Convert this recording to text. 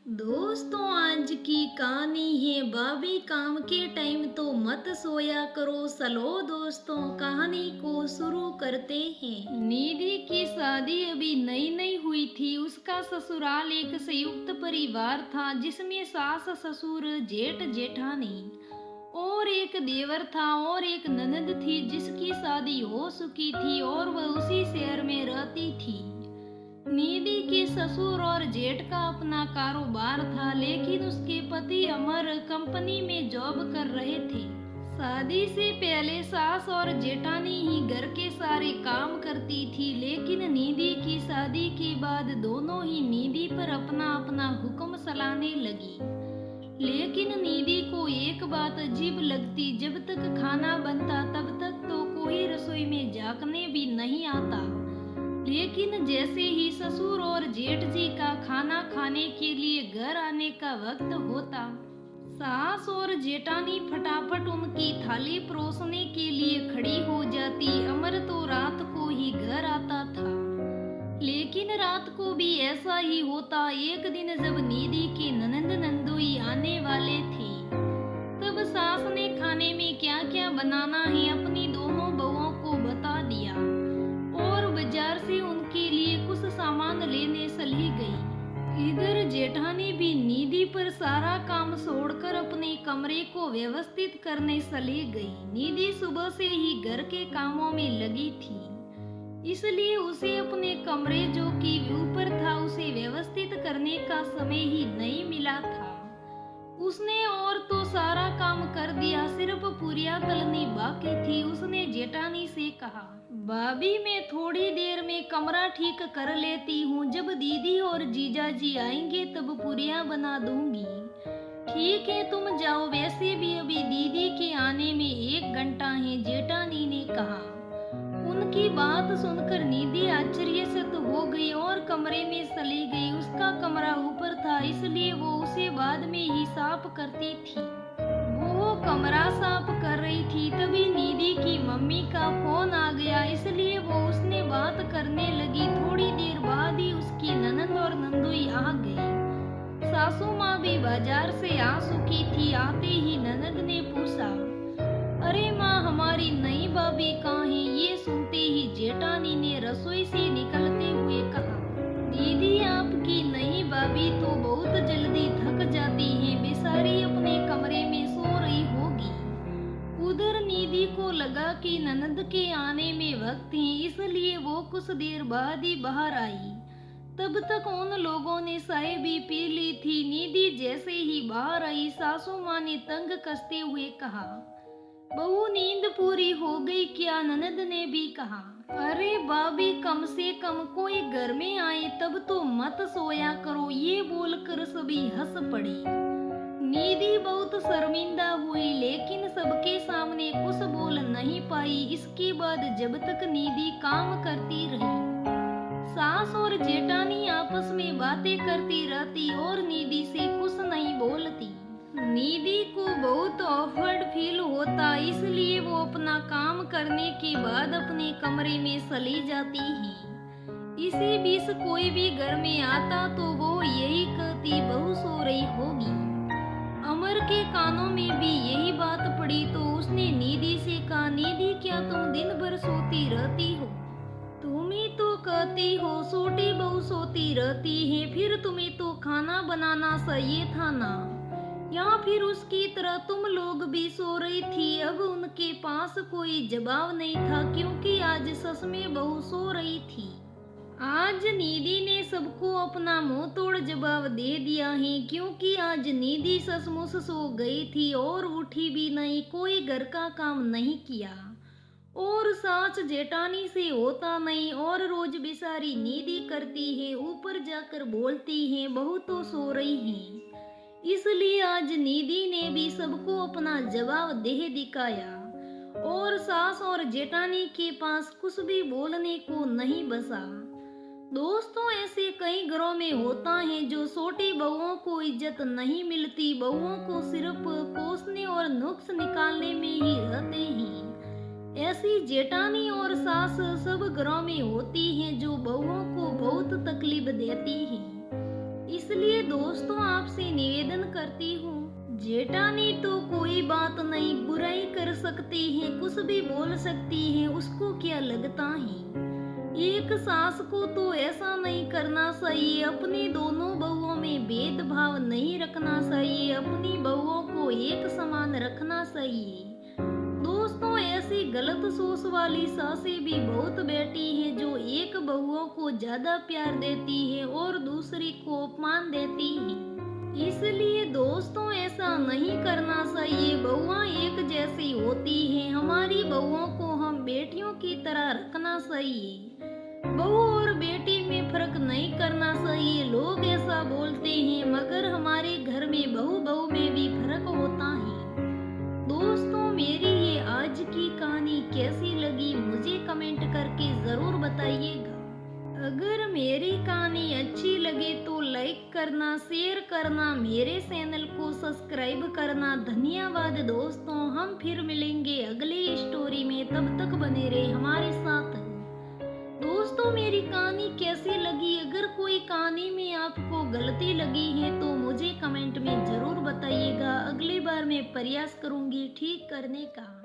दोस्तों, आज की कहानी है भाभी काम के टाइम तो मत सोया करो। चलो दोस्तों, कहानी को शुरू करते हैं। निधि की शादी अभी नई नई हुई थी। उसका ससुराल एक संयुक्त परिवार था जिसमें सास ससुर जेठ जेठानी और एक देवर था और एक ननद थी जिसकी शादी हो चुकी थी और वह उसी शहर में रहती थी। निधि के ससुर और जेठ का अपना कारोबार था, लेकिन उसके पति अमर कंपनी में जॉब कर रहे थे। शादी से पहले सास और जेठानी ही घर के सारे काम करती थी, लेकिन निधि की शादी के बाद दोनों ही निधि पर अपना अपना हुक्म चलाने लगी। लेकिन निधि को एक बात अजीब लगती, जब तक खाना बनता तब तक तो कोई रसोई में झांकने भी नहीं आता, लेकिन जैसे ही ससुर और जेठ जी का खाना खाने के लिए घर आने का वक्त होता, सास और जेठानी फटाफट उनकी थाली परोसने के लिए खड़ी हो जाती। अमर तो रात को ही घर आता था, लेकिन रात को भी ऐसा ही होता। एक दिन जब निधि के ननंद नंदोई आने वाले थे, तब सास ने खाने में क्या क्या बनाना है अपनी दोनों बहुओं को बता दिया और बाजार से उनके लिए कुछ सामान लेने चली गई। इधर जेठानी भी निधि पर सारा काम छोड़कर अपने कमरे को व्यवस्थित करने चली गई। निधि सुबह से ही घर के कामों में लगी थी, इसलिए उसे अपने कमरे जो कि ऊपर था उसे व्यवस्थित करने का समय ही नहीं मिला था। उसने और तो सारा काम कर दिया, सिर्फ पुरिया तलनी बाकी थी। उसने जेठानी से कहा, भाभी मैं थोड़ी देर में कमरा ठीक कर लेती हूँ, जब दीदी और जीजा जी आएंगे तब पुरिया बना दूंगी। ठीक है, तुम जाओ, वैसे भी अभी दीदी के आने में 1 घंटा है, जेठानी ने कहा। उनकी बात सुनकर निधि आश्चर्यचकित हो गई और कमरे में चली गई। उसका कमरा ऊपर था, इसलिए वो उसे बाद में ही साफ करती थी। वो कमरा साफ कर रही थी, तभी निधि की मम्मी का फोन आ गया, इसलिए वो उसने बात करने लगी। थोड़ी देर बाद ही उसकी ननंद और नंदोई आ गई। सासू माँ भी बाजार से आ चुकी थी। आते ही ननंद ने पूछा, अरे माँ, हमारी नई भाभी कहाँ है? ये सुनते ही जेठानी ने रसोई से निकलते हुए कहा, दीदी आपकी नई भाभी तो बहुत जल्दी थक जाती है, बेचारी अपने कमरे में सो रही होगी। उधर निधि को लगा कि ननद के आने में वक्त है, इसलिए वो कुछ देर बाद ही बाहर आई। तब तक उन लोगों ने चाय भी पी ली थी। निधि जैसे ही बाहर आई, सासू माँ ने तंग कसते हुए कहा, बहू नींद पूरी हो गई क्या? ननद ने भी कहा, अरे भाभी, कम से कम कोई घर में आए तब तो मत सोया करो। ये बोलकर सभी हंस पड़े। निधि बहुत शर्मिंदा हुई, लेकिन सबके सामने कुछ बोल नहीं पाई। इसके बाद जब तक निधि काम करती रही, सास और जेठानी आपस में बातें करती रहती और निधि से कुछ नहीं बोलती। निधि को बहुत ऑफर्ड फील होता, इसलिए वो अपना काम करने के बाद अपने कमरे में चली जाती है। इसी बीच कोई भी घर में आता तो वो यही कहती, बहू सो रही होगी। अमर के कानों में भी यही बात पड़ी तो उसने निधि से कहा, निधि, क्या तुम दिन भर सोती रहती हो? तुम ही तो कहती हो छोटी बहू सोती रहती है, फिर तुम्हें तो खाना बनाना चाहिए था ना, या फिर उसकी तरह तुम लोग भी सो रही थी। अब उनके पास कोई जवाब नहीं था, क्योंकि आज सच में बहू सो रही थी। आज निधि ने सबको अपना मुंह तोड़ जवाब दे दिया है, क्योंकि आज निधि सचमुच सो गई थी और उठी भी नहीं, कोई घर का काम नहीं किया और सास जेठानी से होता नहीं, और रोज बेचारी निधि करती है, ऊपर जाकर बोलती है बहू तो सो रही है। इसलिए आज निधि ने भी सबको अपना जवाब दे दिखाया और सास और जेठानी के पास कुछ भी बोलने को नहीं बचा। दोस्तों, ऐसे कई घरों में होता है जो छोटी बहुओं को इज्जत नहीं मिलती, बहुओं को सिर्फ कोसने और नुक्स निकालने में ही रहते हैं। ऐसी जेठानी और सास सब घरों में होती हैं जो बहुओं को बहुत तकलीफ देती हैं। इसलिए दोस्तों आपसे निवेदन करती हूँ, जेठानी तो कोई बात नहीं, बुराई कर सकती है, कुछ भी बोल सकती है, उसको क्या लगता है। एक सास को तो ऐसा नहीं करना चाहिए, अपनी दोनों बहुओं में भेदभाव नहीं रखना चाहिए, अपनी बहुओं को एक समान रखना चाहिए। दोस्तों ऐसी गलत सोच वाली सासें भी बहुत बैठी हैं, जो एक बहुओं को ज्यादा प्यार देती है और दूसरी को अपमान देती है। इसलिए दोस्तों ऐसा नहीं करना चाहिए। बहुआं एक जैसी होती हैं, हमारी बहुओं को हम बेटियों की तरह रखना चाहिए। बहू और बेटी में फर्क नहीं करना चाहिए। लोग ऐसा बोलते हैं, मगर हमारे घर में बहू बहू में भी फर्क होता है। दोस्तों मेरी ये आज की कहानी कैसी लगी मुझे कमेंट करके जरूर बताइएगा। अगर मेरी कहानी अच्छी लगे तो लाइक करना, शेयर करना, मेरे चैनल को सब्सक्राइब करना। धन्यवाद दोस्तों, हम फिर मिलेंगे अगली स्टोरी में, तब तक बने रहे हमारे साथ। दोस्तों मेरी कहानी कैसी लगी, अगर कोई कहानी में आपको गलती लगी है तो मुझे कमेंट में जरूर बताइएगा। अगली बार मैं प्रयास करूंगी ठीक करने का।